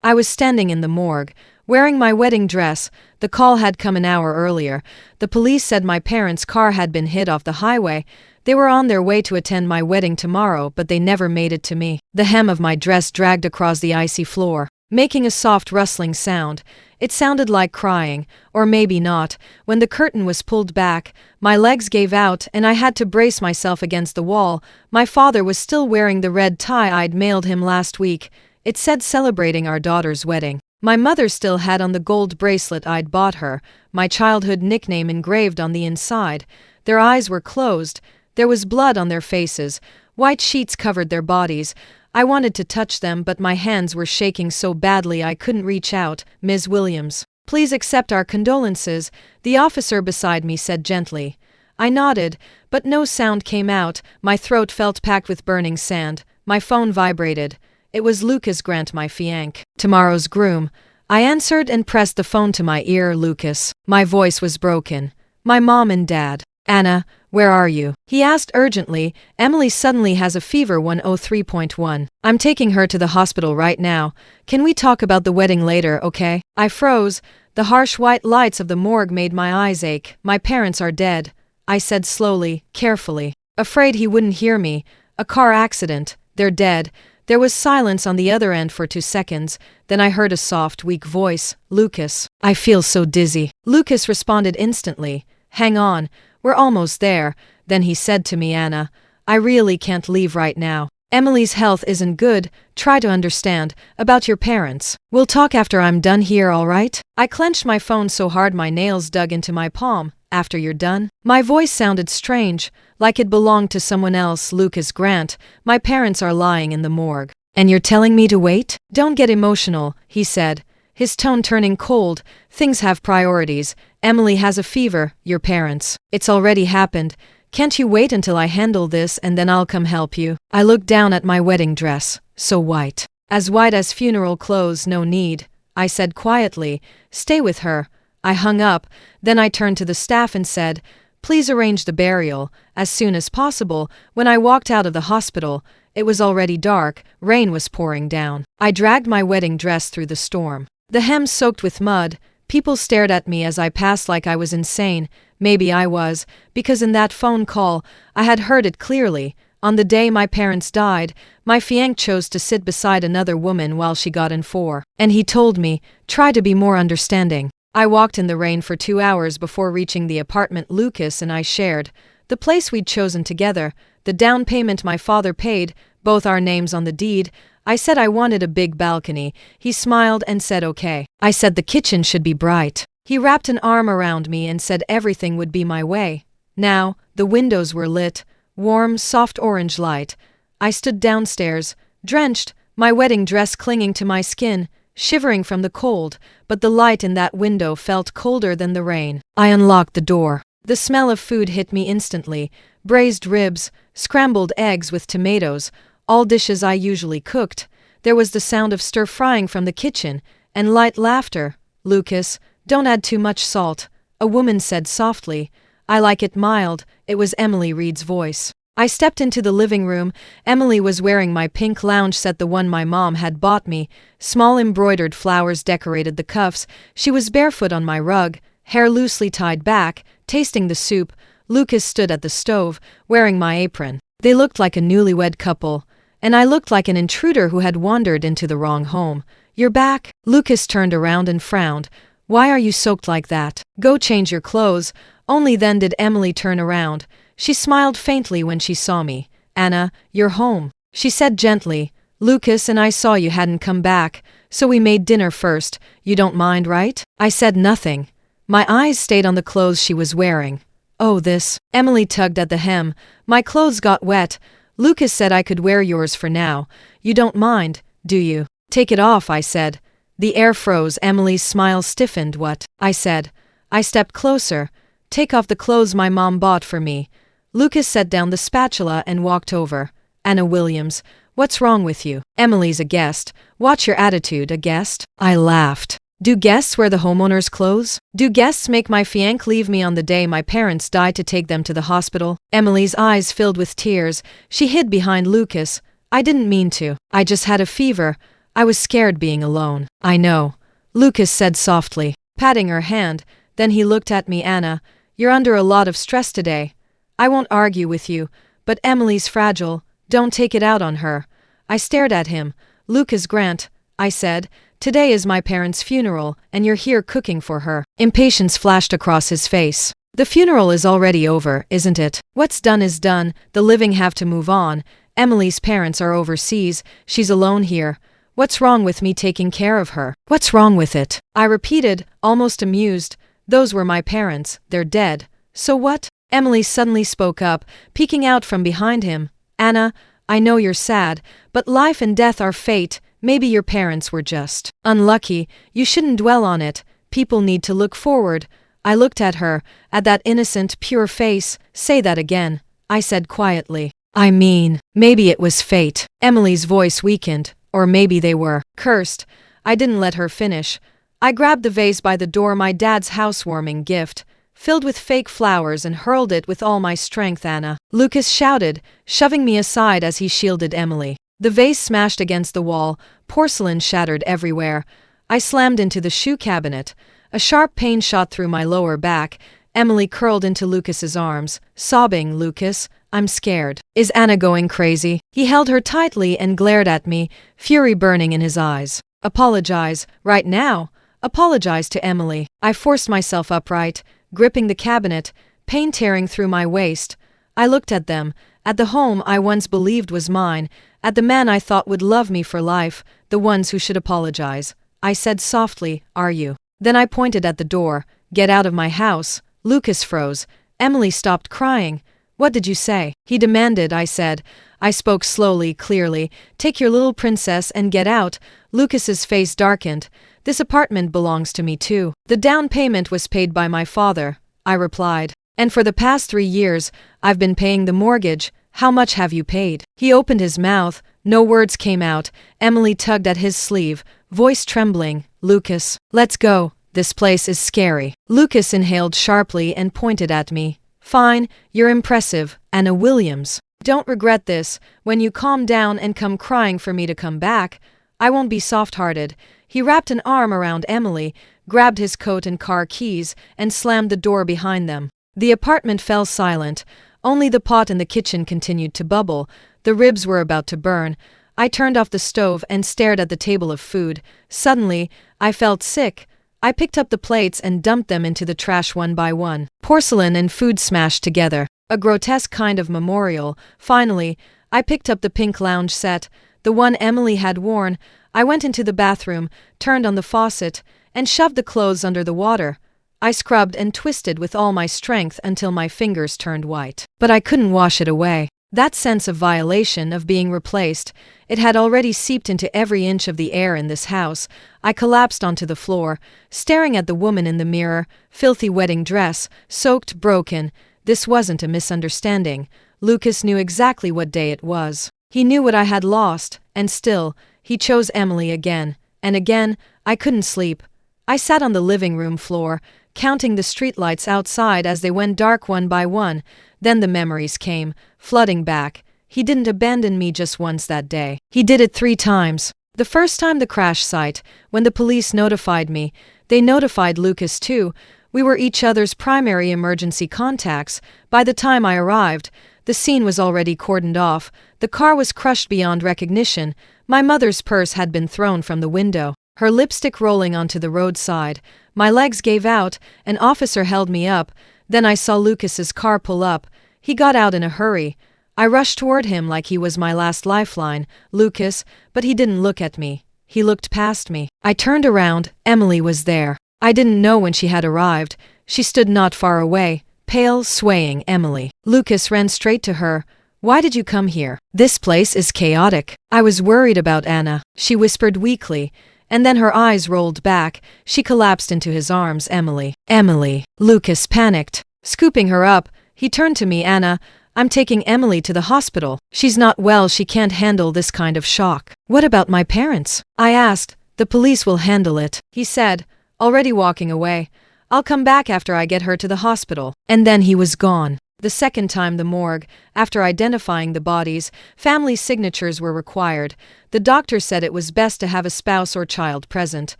I was standing in the morgue, wearing my wedding dress. The call had come an hour earlier. The police said my parents' car had been hit off the highway. They were on their way to attend my wedding tomorrow, but they never made it to me. The hem of my dress dragged across the icy floor, making a soft rustling sound. It sounded like crying, or maybe not. When the curtain was pulled back, my legs gave out and I had to brace myself against the wall. My father was still wearing the red tie I'd mailed him last week. It said celebrating our daughter's wedding. My mother still had on the gold bracelet I'd bought her, my childhood nickname engraved on the inside. Their eyes were closed. There was blood on their faces. White sheets covered their bodies. I wanted to touch them, but my hands were shaking so badly I couldn't reach out. Ms. Williams, please accept our condolences, the officer beside me said gently. I nodded, but no sound came out. My throat felt packed with burning sand. My phone vibrated. It was Lucas Grant, my fiancé. Tomorrow's groom. I answered and pressed the phone to my ear. Lucas. My voice was broken. My mom and dad. Anna, where are you? He asked urgently. Emily suddenly has a fever 103.1. I'm taking her to the hospital right now. Can we talk about the wedding later, okay? I froze. The harsh white lights of the morgue made my eyes ache. My parents are dead, I said slowly, carefully. Afraid he wouldn't hear me. A car accident. They're dead. There was silence on the other end for 2 seconds. Then I heard a soft, weak voice. Lucas. I feel so dizzy. Lucas responded instantly. Hang on. We're almost there. Then he said to me, Anna, I really can't leave right now. Emily's health isn't good. Try to understand. About your parents. We'll talk after I'm done here, all right? I clenched my phone so hard my nails dug into my palm. After you're done? My voice sounded strange, like it belonged to someone else. Lucas Grant, my parents are lying in the morgue. And you're telling me to wait? Don't get emotional, he said, his tone turning cold. Things have priorities. Emily has a fever, your parents. It's already happened. Can't you wait until I handle this and then I'll come help you? I looked down at my wedding dress, so white. As white as funeral clothes. No need, I said quietly. Stay with her. I hung up. Then I turned to the staff and said, please arrange the burial as soon as possible. When I walked out of the hospital, it was already dark. Rain was pouring down. I dragged my wedding dress through the storm. The hem soaked with mud. People stared at me as I passed like I was insane. Maybe I was, because in that phone call, I had heard it clearly. On the day my parents died, my fiancé chose to sit beside another woman while she got in for. And he told me, try to be more understanding. I walked in the rain for 2 hours before reaching the apartment Lucas and I shared. The place we'd chosen together, the down payment my father paid, both our names on the deed. I said I wanted a big balcony. He smiled and said okay. I said the kitchen should be bright. He wrapped an arm around me and said everything would be my way. Now, the windows were lit, warm, soft orange light. I stood downstairs, drenched, my wedding dress clinging to my skin, shivering from the cold, but the light in that window felt colder than the rain. I unlocked the door. The smell of food hit me instantly. Braised ribs, scrambled eggs with tomatoes, all dishes I usually cooked. There was the sound of stir-frying from the kitchen, and light laughter. Lucas, don't add too much salt, a woman said softly. I like it mild. It was Emily Reed's voice. I stepped into the living room. Emily was wearing my pink lounge set, the one my mom had bought me. Small embroidered flowers decorated the cuffs. She was barefoot on my rug, hair loosely tied back, tasting the soup. Lucas stood at the stove, wearing my apron. They looked like a newlywed couple, and I looked like an intruder who had wandered into the wrong home. You're back? Lucas turned around and frowned. Why are you soaked like that? Go change your clothes. Only then did Emily turn around. She smiled faintly when she saw me. Anna, you're home, she said gently. Lucas and I saw you hadn't come back, so we made dinner first. You don't mind, right? I said nothing. My eyes stayed on the clothes she was wearing. Oh, this. Emily tugged at the hem. My clothes got wet. Lucas said I could wear yours for now. You don't mind, do you? Take it off, I said. The air froze. Emily's smile stiffened. What? I said. I stepped closer. Take off the clothes my mom bought for me. Lucas set down the spatula and walked over. Anna Williams, what's wrong with you? Emily's a guest. Watch your attitude, a guest? I laughed. Do guests wear the homeowner's clothes? Do guests make my fiancé leave me on the day my parents died to take them to the hospital? Emily's eyes filled with tears. She hid behind Lucas. I didn't mean to. I just had a fever. I was scared being alone. I know, Lucas said softly, patting her hand. Then he looked at me. Anna, you're under a lot of stress today. I won't argue with you, but Emily's fragile. Don't take it out on her. I stared at him. Lucas Grant, I said, today is my parents' funeral, and you're here cooking for her. Impatience flashed across his face. The funeral is already over, isn't it? What's done is done. The living have to move on. Emily's parents are overseas. She's alone here. What's wrong with me taking care of her? What's wrong with it? I repeated, almost amused. Those were my parents. They're dead. So what? Emily suddenly spoke up, peeking out from behind him. Anna, I know you're sad, but life and death are fate. Maybe your parents were just unlucky. You shouldn't dwell on it. People need to look forward. I looked at her, at that innocent, pure face. Say that again, I said quietly. I mean, maybe it was fate. Emily's voice weakened. Or maybe they were cursed. I didn't let her finish. I grabbed the vase by the door, my dad's housewarming gift, filled with fake flowers, and hurled it with all my strength. Anna, Lucas shouted, shoving me aside as he shielded Emily. The vase smashed against the wall, porcelain shattered everywhere. I slammed into the shoe cabinet. A sharp pain shot through my lower back. Emily curled into Lucas's arms, sobbing. Lucas, I'm scared. Is Anna going crazy? He held her tightly and glared at me, fury burning in his eyes. Apologize, right now. Apologize to Emily. I forced myself upright, gripping the cabinet, pain tearing through my waist. I looked at them, at the home I once believed was mine, at the man I thought would love me for life, the ones who should apologize. I said softly, are you? Then I pointed at the door. Get out of my house. Lucas froze. Emily stopped crying. What did you say? He demanded. I said. I spoke slowly, clearly. Take your little princess and get out. Lucas's face darkened. This apartment belongs to me too. The down payment was paid by my father, I replied. And for the past 3 years, I've been paying the mortgage. How much have you paid? He opened his mouth. No words came out. Emily tugged at his sleeve, voice trembling. Lucas, let's go. This place is scary. Lucas inhaled sharply and pointed at me. Fine, you're impressive, Anna Williams. Don't regret this. When you calm down and come crying for me to come back, I won't be soft-hearted. He wrapped an arm around Emily, grabbed his coat and car keys, and slammed the door behind them. The apartment fell silent. Only the pot in the kitchen continued to bubble. The ribs were about to burn. I turned off the stove and stared at the table of food. Suddenly, I felt sick. I picked up the plates and dumped them into the trash one by one. Porcelain and food smashed together. A grotesque kind of memorial. Finally, I picked up the pink lounge set, the one Emily had worn. I went into the bathroom, turned on the faucet, and shoved the clothes under the water. I scrubbed and twisted with all my strength until my fingers turned white. But I couldn't wash it away. That sense of violation, of being replaced, it had already seeped into every inch of the air in this house. I collapsed onto the floor, staring at the woman in the mirror, filthy wedding dress, soaked, broken. This wasn't a misunderstanding. Lucas knew exactly what day it was. He knew what I had lost, and still, he chose Emily again. And again, I couldn't sleep. I sat on the living room floor, counting the streetlights outside as they went dark one by one. Then the memories came, flooding back. He didn't abandon me just once that day. He did it 3 times. The first time, the crash site, when the police notified me. They notified Lucas too. We were each other's primary emergency contacts. By the time I arrived, the scene was already cordoned off. The car was crushed beyond recognition. My mother's purse had been thrown from the window, her lipstick rolling onto the roadside. My legs gave out. An officer held me up. Then I saw Lucas's car pull up. He got out in a hurry. I rushed toward him like he was my last lifeline, Lucas, but he didn't look at me. He looked past me. I turned around. Emily was there. I didn't know when she had arrived. She stood not far away, pale, swaying. Emily. Lucas ran straight to her. Why did you come here? This place is chaotic. I was worried about Anna, she whispered weakly. And then her eyes rolled back. She collapsed into his arms. Emily. Emily. Lucas panicked. Scooping her up, he turned to me. Anna, I'm taking Emily to the hospital. She's not well. She can't handle this kind of shock. What about my parents? I asked. The police will handle it, he said, already walking away. I'll come back after I get her to the hospital. And then he was gone. The second time the morgue, after identifying the bodies, family signatures were required. The doctor said it was best to have a spouse or child present.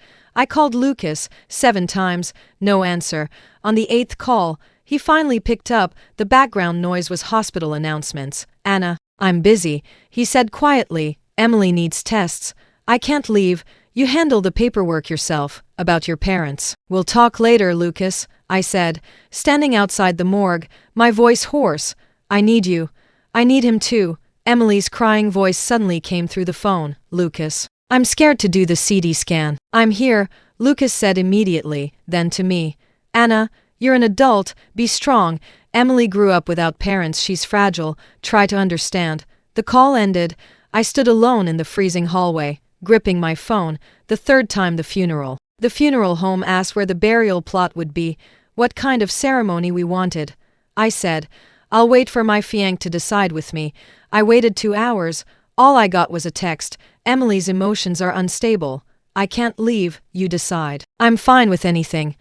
I called Lucas 7 times, no answer. On the 8th call, he finally picked up. The background noise was hospital announcements. "Anna, I'm busy," he said quietly. "Emily needs tests. I can't leave. You handle the paperwork yourself, about your parents." "We'll talk later, Lucas," I said, standing outside the morgue, my voice hoarse. "I need you. I need him too." Emily's crying voice suddenly came through the phone. "Lucas, I'm scared to do the CT scan." "I'm here," Lucas said immediately, then to me. "Anna, you're an adult, be strong. Emily grew up without parents, she's fragile, try to understand." The call ended. I stood alone in the freezing hallway, gripping my phone. The third time the funeral home asked where the burial plot would be, what kind of ceremony we wanted. I said, "I'll wait for my fiancé to decide with me." I waited 2 hours. All I got was a text. "Emily's emotions are unstable. I can't leave, you decide." I'm fine with anything.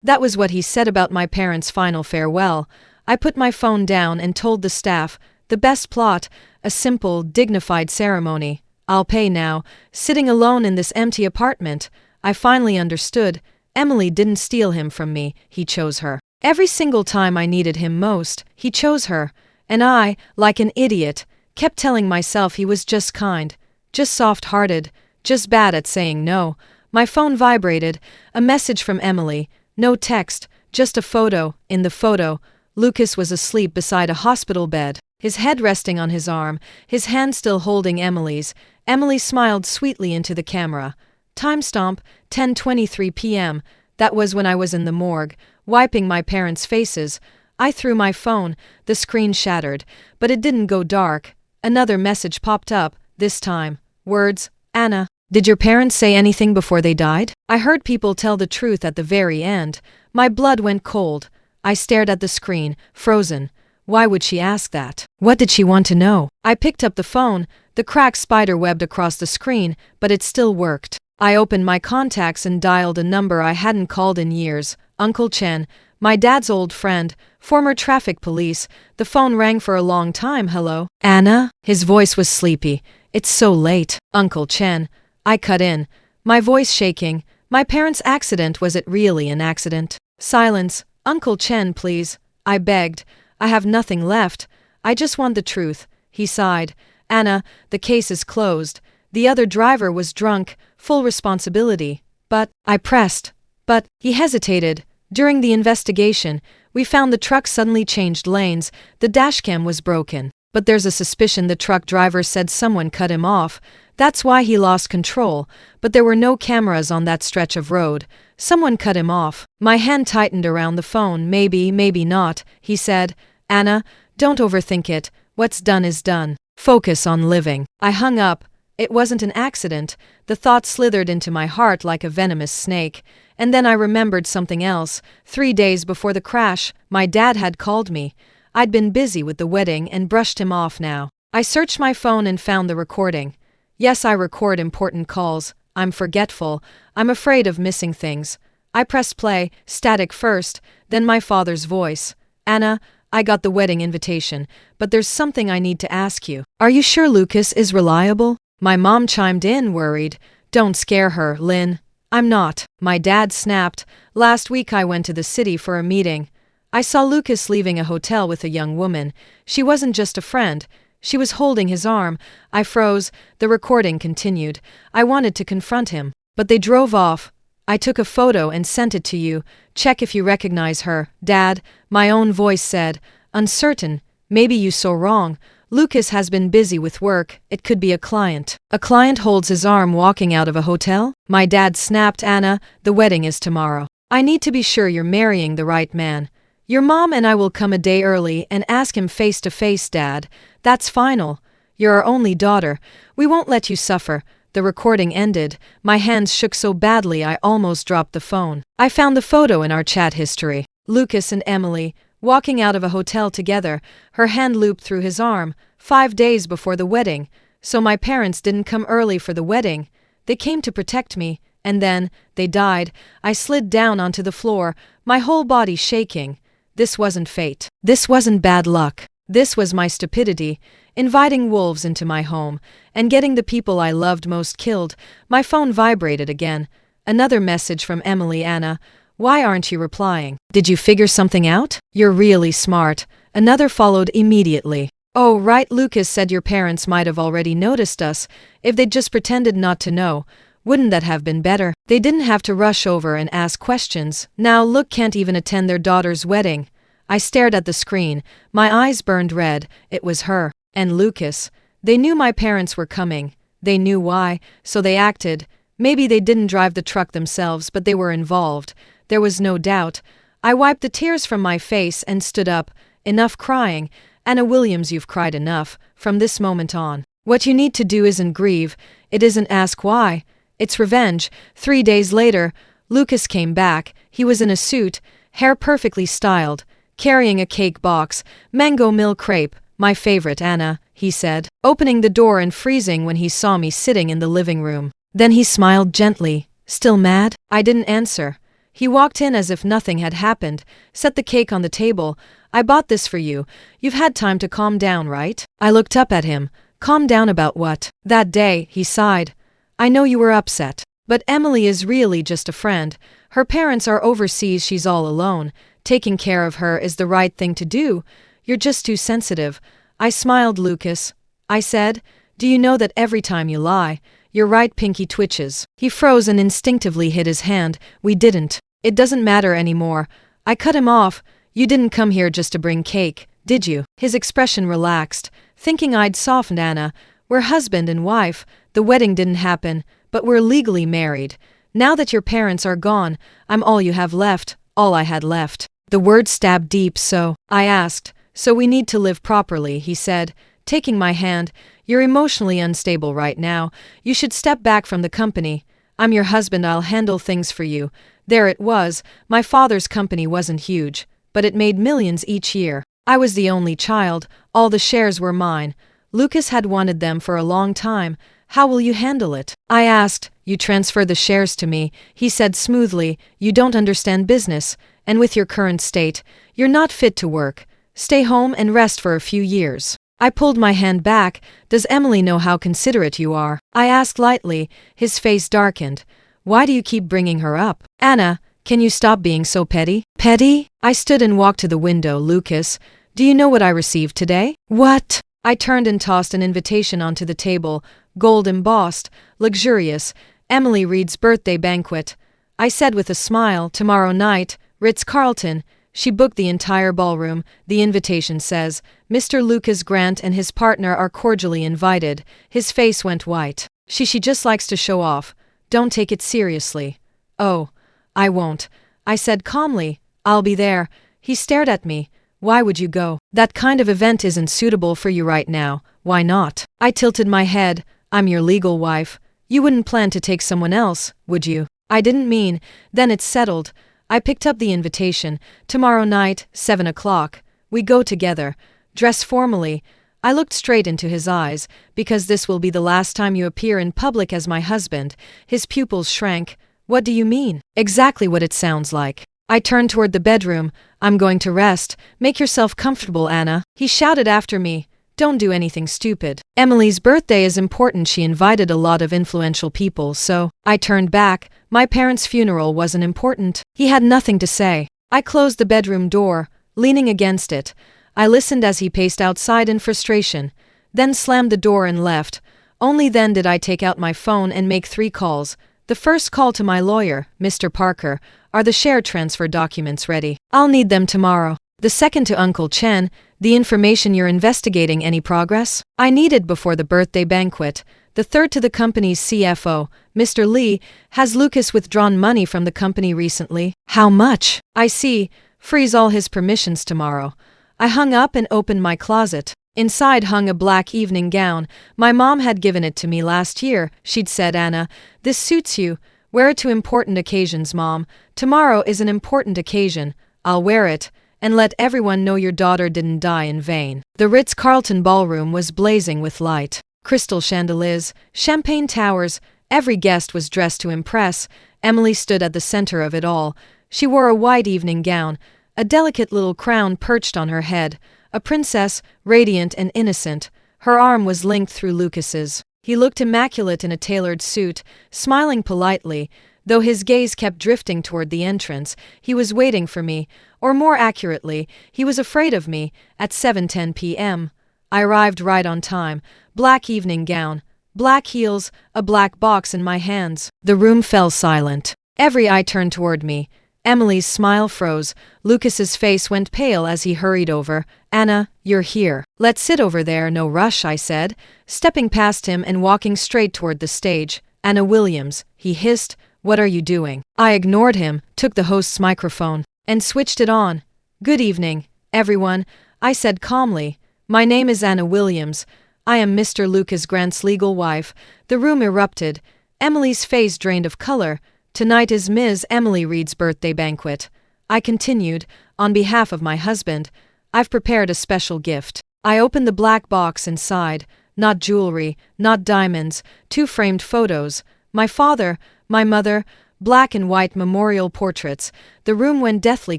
That was what he said about my parents' final farewell. I put my phone down and told the staff, the best plot, a simple, dignified ceremony. I'll pay now. Sitting alone in this empty apartment, I finally understood. Emily didn't steal him from me, he chose her. Every single time I needed him most, he chose her. And I, like an idiot, kept telling myself he was just kind, just soft-hearted, just bad at saying no. My phone vibrated, a message from Emily. No text, just a photo. In the photo, Lucas was asleep beside a hospital bed, his head resting on his arm, his hand still holding Emily's. Emily smiled sweetly into the camera. Timestamp, 10:23 p.m. That was when I was in the morgue, wiping my parents' faces. I threw my phone, the screen shattered, but it didn't go dark. Another message popped up, this time. Words, "Anna, did your parents say anything before they died?" I heard people tell the truth at the very end. My blood went cold. I stared at the screen, frozen. Why would she ask that? What did she want to know? I picked up the phone. The crack spider-webbed across the screen, but it still worked. I opened my contacts and dialed a number I hadn't called in years. Uncle Chen, my dad's old friend, former traffic police. The phone rang for a long time. "Hello? Anna?" His voice was sleepy. "It's so late." "Uncle Chen." I cut in, my voice shaking. "My parents' accident, was it really an accident?" Silence. "Uncle Chen, please," I begged. "I have nothing left. I just want the truth." He sighed. "Anna, the case is closed. The other driver was drunk, full responsibility." "But," I pressed. "But," he hesitated. "During the investigation, we found the truck suddenly changed lanes. The dashcam was broken. But there's a suspicion the truck driver said someone cut him off. That's why he lost control. But there were no cameras on that stretch of road. Someone cut him off." My hand tightened around the phone. "Maybe, maybe not," he said. "Anna, don't overthink it. What's done is done. Focus on living." I hung up. It wasn't an accident. The thought slithered into my heart like a venomous snake. And then I remembered something else. 3 days before the crash, my dad had called me. I'd been busy with the wedding and brushed him off now. I searched my phone and found the recording. Yes, I record important calls. I'm forgetful. I'm afraid of missing things. I pressed play, static first, then my father's voice. "Anna, I got the wedding invitation, but there's something I need to ask you. Are you sure Lucas is reliable?" My mom chimed in, worried. "Don't scare her, Lynn." "I'm not." My dad snapped. "Last week I went to the city for a meeting. I saw Lucas leaving a hotel with a young woman. She wasn't just a friend. She was holding his arm." I froze. The recording continued. "I wanted to confront him, but they drove off. I took a photo and sent it to you. Check if you recognize her." "Dad," my own voice said, uncertain. "Maybe you saw wrong. Lucas has been busy with work. It could be a client." "A client holds his arm walking out of a hotel?" My dad snapped. "Anna, the wedding is tomorrow. I need to be sure you're marrying the right man. Your mom and I will come a day early and ask him face to face, Dad. That's final. You're our only daughter. We won't let you suffer." The recording ended. My hands shook so badly I almost dropped the phone. I found the photo in our chat history. Lucas and Emily, walking out of a hotel together, her hand looped through his arm, 5 days before the wedding. So my parents didn't come early for the wedding. They came to protect me, and then, they died. I slid down onto the floor, my whole body shaking. This wasn't fate. This wasn't bad luck. This was my stupidity, inviting wolves into my home, and getting the people I loved most killed. My phone vibrated again. Another message from Emily. Anna, why aren't you replying? Did you figure something out? You're really smart. Another followed immediately. Oh, right, Lucas said your parents might have already noticed us. If they'd just pretended not to know, wouldn't that have been better? They didn't have to rush over and ask questions. Now Luke can't even attend their daughter's wedding. I stared at the screen. My eyes burned red. It was her. And Lucas. They knew my parents were coming. They knew why, so they acted. Maybe they didn't drive the truck themselves, but they were involved. There was no doubt. I wiped the tears from my face and stood up. Enough crying. Anna Williams, you've cried enough. From this moment on. What you need to do isn't grieve. It isn't ask why. It's revenge. 3 days later, Lucas came back. He was in a suit, hair perfectly styled, carrying a cake box, mango milk crepe, my favorite, Anna, he said, opening the door and freezing when he saw me sitting in the living room. Then he smiled gently. Still mad? I didn't answer. He walked in as if nothing had happened, set the cake on the table. I bought this for you. You've had time to calm down, right? I looked up at him. Calm down about what? That day, he sighed. I know you were upset. But Emily is really just a friend. Her parents are overseas, she's all alone. Taking care of her is the right thing to do. You're just too sensitive. I smiled, Lucas. I said, do you know that every time you lie, your right pinky twitches? He froze and instinctively hid his hand. We didn't. It doesn't matter anymore. I cut him off. You didn't come here just to bring cake, did you? His expression relaxed, thinking I'd softened. Anna, we're husband and wife. The wedding didn't happen, but we're legally married. Now that your parents are gone, I'm all you have left, all I had left. The word stabbed deep. So, I asked, so we need to live properly, he said, taking my hand. You're emotionally unstable right now. You should step back from the company. I'm your husband, I'll handle things for you. There it was. My father's company wasn't huge, but it made millions each year. I was the only child. All the shares were mine. Lucas had wanted them for a long time. How will you handle it? I asked. You transfer the shares to me, he said smoothly. You don't understand business, and with your current state, you're not fit to work. Stay home and rest for a few years. I pulled my hand back. Does Emily know how considerate you are? I asked lightly. His face darkened. Why do you keep bringing her up? Anna, can you stop being so petty? Petty? I stood and walked to the window. Lucas, do you know what I received today? What? I turned and tossed an invitation onto the table, gold embossed, luxurious. Emily Reed's birthday banquet. I said with a smile, tomorrow night, Ritz-Carlton. She booked the entire ballroom. The invitation says, Mr. Lucas Grant and his partner are cordially invited. His face went white. She just likes to show off. Don't take it seriously. Oh, I won't, I said calmly. I'll be there. He stared at me. Why would you go? That kind of event isn't suitable for you right now. Why not? I tilted my head. I'm your legal wife. You wouldn't plan to take someone else, would you? I didn't mean. Then it's settled. I picked up the invitation. Tomorrow night, 7 o'clock. We go together. Dress formally. I looked straight into his eyes. Because this will be the last time you appear in public as my husband. His pupils shrank. What do you mean? Exactly what it sounds like. I turned toward the bedroom. I'm going to rest. Make yourself comfortable, Anna. He shouted after me. Don't do anything stupid. Emily's birthday is important. She invited a lot of influential people, so I turned back. My parents' funeral wasn't important. He had nothing to say. I closed the bedroom door, leaning against it. I listened as he paced outside in frustration, then slammed the door and left. Only then did I take out my phone and make 3 calls. The first call to my lawyer, Mr. Parker. Are the share transfer documents ready? I'll need them tomorrow. The second to Uncle Chen. The information you're investigating, any progress? I need it before the birthday banquet. The third to the company's CFO, Mr. Lee. Has Lucas withdrawn money from the company recently? How much? I see. Freeze all his permissions tomorrow. I hung up and opened my closet. Inside hung a black evening gown. My mom had given it to me last year. She'd said, Anna, this suits you. Wear it to important occasions, Mom. Tomorrow is an important occasion. I'll wear it. And let everyone know your daughter didn't die in vain. The Ritz-Carlton ballroom was blazing with light. Crystal chandeliers, champagne towers. Every guest was dressed to impress. Emily stood at the center of it all. She wore a white evening gown, A delicate little crown perched on her head, a princess, radiant and innocent. Her arm was linked through Lucas's. He looked immaculate in a tailored suit, smiling politely, though his gaze kept drifting toward the entrance. He was waiting for me, or more accurately, he was afraid of me, at 7:10 p.m. I arrived right on time, black evening gown, black heels, a black box in my hands. The room fell silent. Every eye turned toward me. Emily's smile froze. Lucas's face went pale as he hurried over. "Anna, you're here. Let's sit over there, no rush," I said, stepping past him and walking straight toward the stage. "Anna Williams," he hissed, "what are you doing?" I ignored him, took the host's microphone, and switched it on. "Good evening, everyone," I said calmly. "My name is Anna Williams. I am Mr. Lucas Grant's legal wife." The room erupted. Emily's face drained of color. "Tonight is Ms. Emily Reed's birthday banquet." I continued, "On behalf of my husband, I've prepared a special gift." I opened the black box inside. Not jewelry, not diamonds, 2 framed photos. My father, my mother, black and white memorial portraits. The room went deathly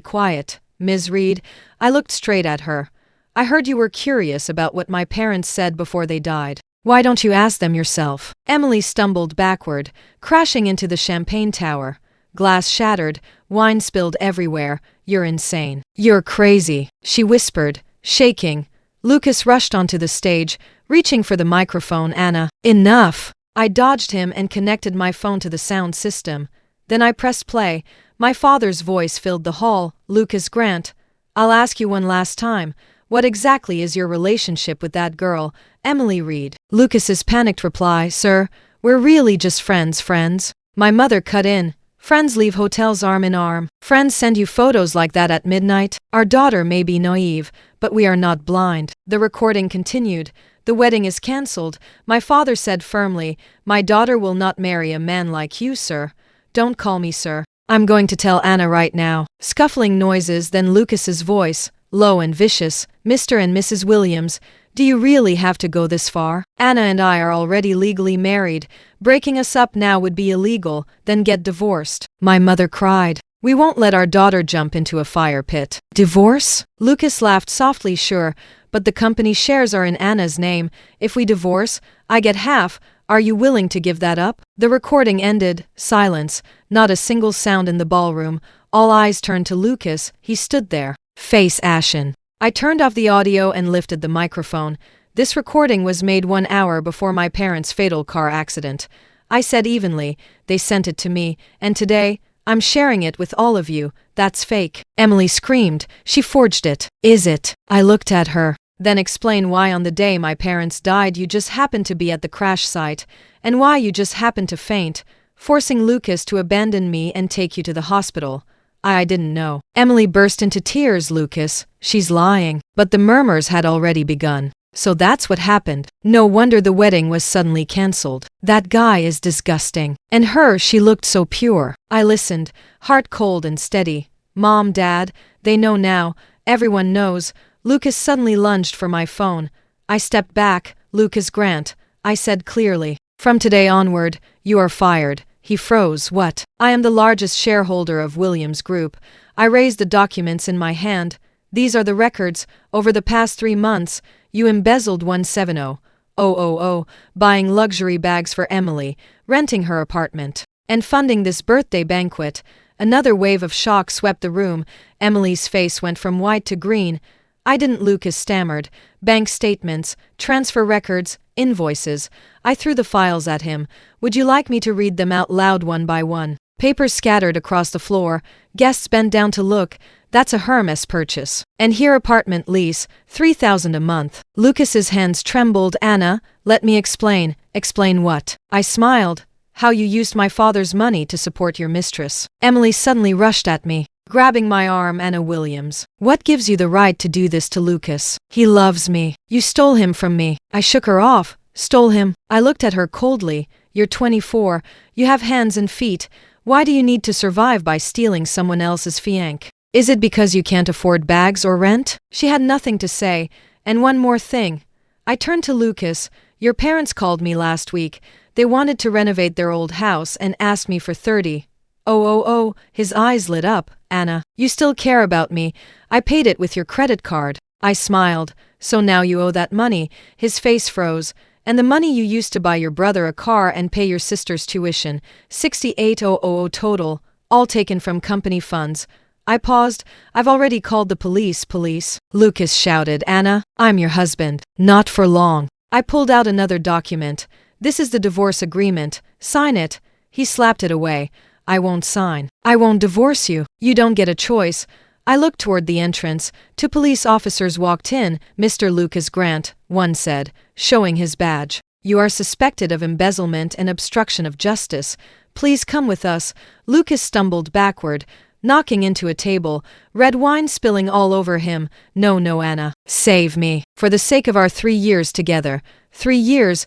quiet. "Ms. Reed," I looked straight at her. "I heard you were curious about what my parents said before they died. Why don't you ask them yourself?" Emily stumbled backward, crashing into the champagne tower. Glass shattered, wine spilled everywhere. "You're insane. You're crazy," she whispered, shaking. Lucas rushed onto the stage, reaching for the microphone. "Anna, enough!" I dodged him and connected my phone to the sound system. Then I pressed play. My father's voice filled the hall. "Lucas Grant, I'll ask you one last time. What exactly is your relationship with that girl, Emily Reed?" Lucas's panicked reply, "Sir, we're really just friends." My mother cut in. "Friends leave hotels arm in arm. Friends send you photos like that at midnight. Our daughter may be naive, but we are not blind." The recording continued. "The wedding is cancelled," my father said firmly. "My daughter will not marry a man like you, sir." "Don't call me sir. I'm going to tell Anna right now." Scuffling noises, then Lucas's voice, low and vicious. "Mr. and Mrs. Williams, do you really have to go this far? Anna and I are already legally married. Breaking us up now would be illegal, then get divorced." My mother cried. "We won't let our daughter jump into a fire pit." "Divorce?" Lucas laughed softly. "Sure, but the company shares are in Anna's name. If we divorce, I get half. Are you willing to give that up?" The recording ended. Silence. Not a single sound in the ballroom. All eyes turned to Lucas. He stood there, face ashen. I turned off the audio and lifted the microphone. "This recording was made 1 hour before my parents' fatal car accident." I said evenly. "They sent it to me, and today, I'm sharing it with all of you. That's fake." Emily screamed. "She forged it." "Is it?" I looked at her. "Then explain why on the day my parents died you just happened to be at the crash site, and why you just happened to faint, forcing Lucas to abandon me and take you to the hospital." I didn't know." Emily burst into tears. "Lucas, she's lying." But the murmurs had already begun. "So that's what happened. No wonder the wedding was suddenly cancelled. That guy is disgusting. And her, she looked so pure." I listened, heart cold and steady. "Mom, Dad, they know now. Everyone knows." Lucas suddenly lunged for my phone. I stepped back. "Lucas Grant," I said clearly. "From today onward, you are fired." He froze. "What?" "I am the largest shareholder of Williams Group." I raised the documents in my hand. "These are the records. Over the past 3 months, you embezzled 170,000, buying luxury bags for Emily, renting her apartment, and funding this birthday banquet." Another wave of shock swept the room. Emily's face went from white to green. "I didn't," Lucas stammered. "Bank statements, transfer records, invoices." I threw the files at him. "Would you like me to read them out loud one by one?" Papers scattered across the floor. Guests bent down to look. "That's a Hermes purchase. And here apartment lease, $3,000 a month." Lucas's hands trembled. "Anna, let me explain." "Explain what?" I smiled. "How you used my father's money to support your mistress." Emily suddenly rushed at me, grabbing my arm. "Anna Williams, what gives you the right to do this to Lucas? He loves me. You stole him from me." I shook her off. "Stole him?" I looked at her coldly. "You're 24. You have hands and feet. Why do you need to survive by stealing someone else's fiancé? Is it because you can't afford bags or rent?" She had nothing to say. "And one more thing." I turned to Lucas. "Your parents called me last week. They wanted to renovate their old house and asked me for 30. Oh, his eyes lit up. Anna, you still care about me. I paid it with your credit card. I smiled. So now you owe that money. His face froze. And the money you used to buy your brother a car and pay your sister's tuition, $68,000 total, all taken from company funds. I paused. I've already called the police. Police? Lucas shouted. Anna, I'm your husband. Not for long. I pulled out another document. This is the divorce agreement. Sign it. He slapped it away. I won't sign. I won't divorce you. You don't get a choice. I looked toward the entrance. Two police officers walked in. Mr. Lucas Grant, one said, showing his badge. You are suspected of embezzlement and obstruction of justice. Please come with us. Lucas stumbled backward, knocking into a table, red wine spilling all over him. No, Anna. Save me. For the sake of our 3 years together. 3 years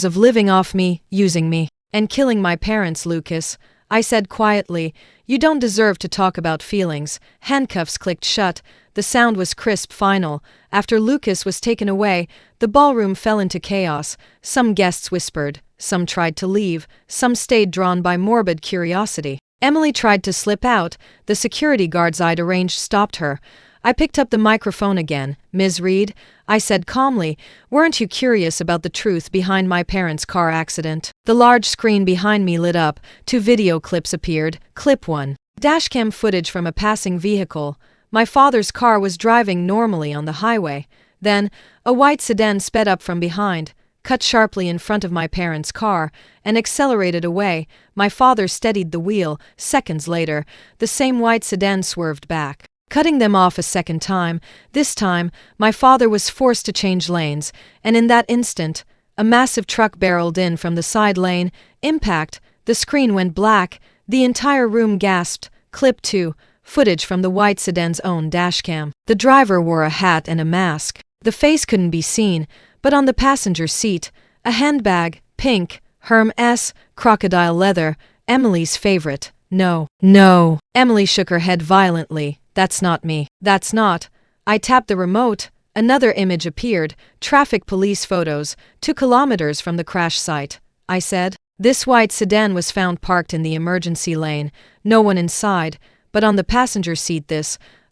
of living off me, using me, and killing my parents, Lucas. I said quietly, you don't deserve to talk about feelings. Handcuffs clicked shut. The sound was crisp, final. After Lucas was taken away, the ballroom fell into chaos. Some guests whispered, some tried to leave, some stayed drawn by morbid curiosity. Emily tried to slip out. The security guards I'd arranged stopped her. I picked up the microphone again. Ms. Reed, I said calmly, weren't you curious about the truth behind my parents' car accident? The large screen behind me lit up. 2 video clips appeared. Clip 1. Dashcam footage from a passing vehicle. My father's car was driving normally on the highway. Then, a white sedan sped up from behind, cut sharply in front of my parents' car, and accelerated away. My father steadied the wheel. Seconds later, the same white sedan swerved back, cutting them off a second time. This time, my father was forced to change lanes, and in that instant, a massive truck barreled in from the side lane. Impact. The screen went black. The entire room gasped. Clip 2. Footage from the white sedan's own dashcam. The driver wore a hat and a mask. The face couldn't be seen, but on the passenger seat, a handbag, pink, Hermes, crocodile leather, Emily's favorite. No. Emily shook her head violently. That's not me. That's not. I tapped the remote. Another image appeared. Traffic police photos, 2 kilometers from the crash site. I said. This white sedan was found parked in the emergency lane. No one inside, but on the passenger seat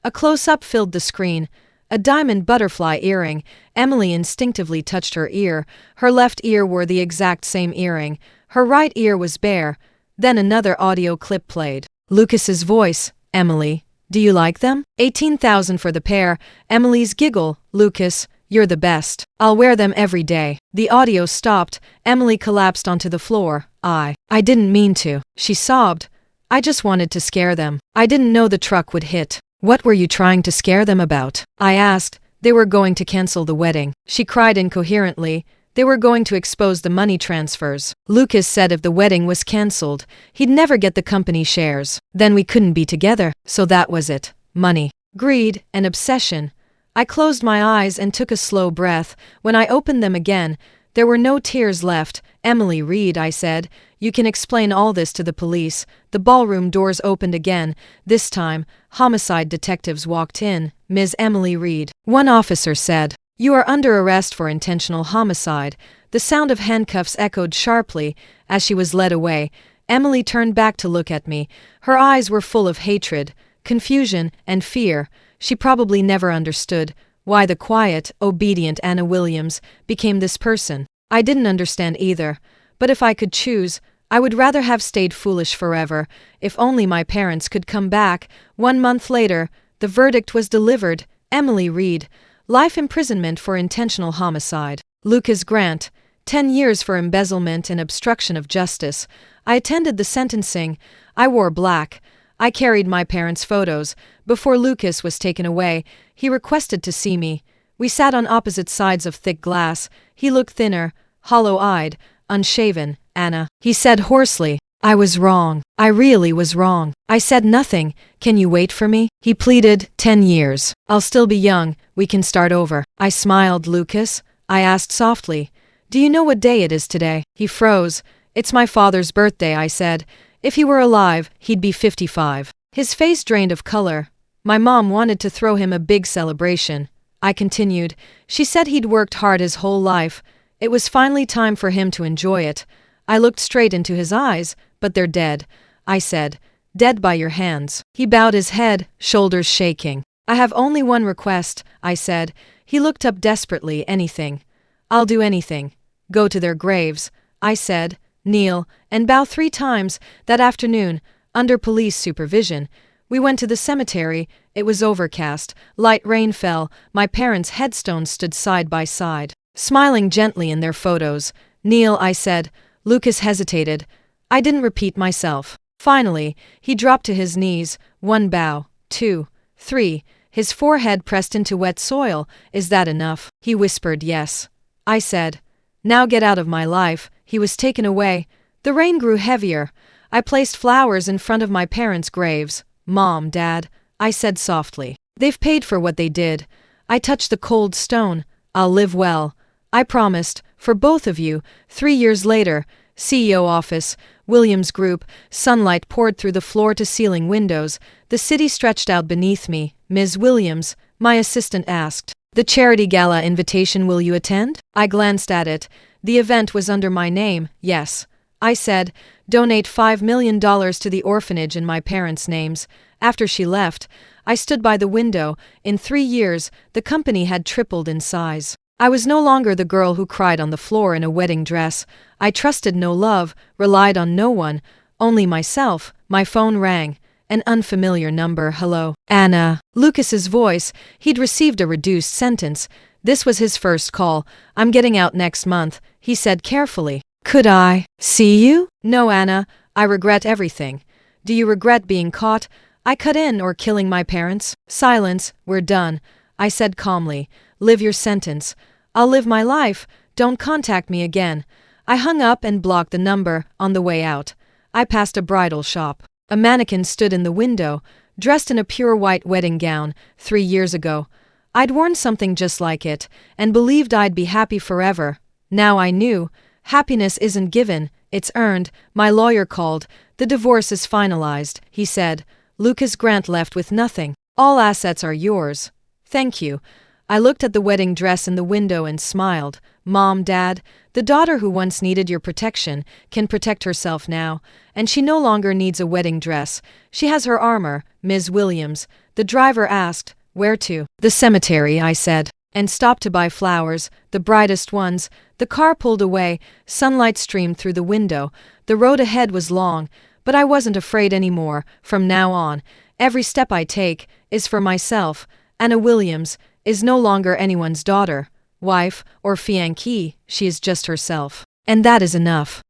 a close-up filled the screen. A diamond butterfly earring. Emily instinctively touched her ear. Her left ear wore the exact same earring. Her right ear was bare. Then another audio clip played. Lucas's voice. Emily, do you like them? 18,000 for the pair. Emily's giggle. Lucas, you're the best. I'll wear them every day. The audio stopped. Emily collapsed onto the floor. I didn't mean to. She sobbed. I just wanted to scare them. I didn't know the truck would hit. What were you trying to scare them about? I asked. They were going to cancel the wedding. She cried incoherently. They were going to expose the money transfers. Lucas said if the wedding was cancelled, he'd never get the company shares. Then we couldn't be together. So that was it. Money. Greed. And obsession. I closed my eyes and took a slow breath. When I opened them again, there were no tears left. Emily Reed, I said, you can explain all this to the police. The ballroom doors opened again. This time, homicide detectives walked in. Ms. Emily Reed. One officer said, you are under arrest for intentional homicide. The sound of handcuffs echoed sharply as she was led away. Emily turned back to look at me. Her eyes were full of hatred, confusion, and fear. She probably never understood why the quiet, obedient Anna Williams became this person. I didn't understand either, but if I could choose, I would rather have stayed foolish forever. If only my parents could come back. 1 month later, the verdict was delivered. Emily Reed, life imprisonment for intentional homicide. Lucas Grant, 10 years for embezzlement and obstruction of justice. I attended the sentencing. I wore black. I carried my parents' photos. Before Lucas was taken away, he requested to see me. We sat on opposite sides of thick glass. He looked thinner, hollow-eyed, unshaven. Anna, he said hoarsely, I was wrong. I really was wrong. I said nothing. Can you wait for me? He pleaded, 10 years. I'll still be young. We can start over. I smiled. Lucas, I asked softly, do you know what day it is today? He froze. It's my father's birthday, I said. If he were alive, he'd be 55. His face drained of color. My mom wanted to throw him a big celebration. I continued. She said he'd worked hard his whole life. It was finally time for him to enjoy it. I looked straight into his eyes, but they're dead. I said. Dead by your hands. He bowed his head, shoulders shaking. I have only one request, I said. He looked up desperately. Anything. I'll do anything. Go to their graves, I said, kneel, and bow 3 times. That afternoon, under police supervision, we went to the cemetery. It was overcast, light rain fell, my parents' headstones stood side by side, smiling gently in their photos. Kneel, I said. Lucas hesitated. I didn't repeat myself. Finally, he dropped to his knees. 1 bow, 2, 3. His forehead pressed into wet soil. Is that enough? He whispered yes. I said, now get out of my life. He was taken away. The rain grew heavier. I placed flowers in front of my parents' graves. Mom, Dad, I said softly. They've paid for what they did. I touched the cold stone. I'll live well. I promised, for both of you. 3 years later, CEO office, Williams Group, sunlight poured through the floor-to-ceiling windows. The city stretched out beneath me. Ms. Williams, my assistant asked, the charity gala invitation, will you attend? I glanced at it. The event was under my name. Yes. I said, donate $5 million to the orphanage in my parents' names. After she left, I stood by the window. In 3 years, the company had tripled in size. I was no longer the girl who cried on the floor in a wedding dress. I trusted no love, relied on no one, only myself. My phone rang. An unfamiliar number. Hello, Anna. Lucas's voice. He'd received a reduced sentence. This was his first call. I'm getting out next month, he said carefully. Could I see you? No, Anna. I regret everything. Do you regret being caught? I cut in, or killing my parents? Silence. We're done, I said calmly. Live your sentence. I'll live my life. Don't contact me again. I hung up and blocked the number. On the way out, I passed a bridal shop. A mannequin stood in the window, dressed in a pure white wedding gown. 3 years ago, I'd worn something just like it, and believed I'd be happy forever. Now I knew, happiness isn't given, it's earned. My lawyer called. The divorce is finalized, he said. Lucas Grant left with nothing. All assets are yours. Thank you. I looked at the wedding dress in the window and smiled. Mom, Dad, the daughter who once needed your protection can protect herself now, and she no longer needs a wedding dress. She has her armor. Ms. Williams, the driver asked, where to? The cemetery, I said, and stopped to buy flowers, the brightest ones. The car pulled away. Sunlight streamed through the window. The road ahead was long, but I wasn't afraid anymore. From now on, every step I take is for myself. Anna Williams is no longer anyone's daughter, wife, or fiancée. She is just herself. And that is enough.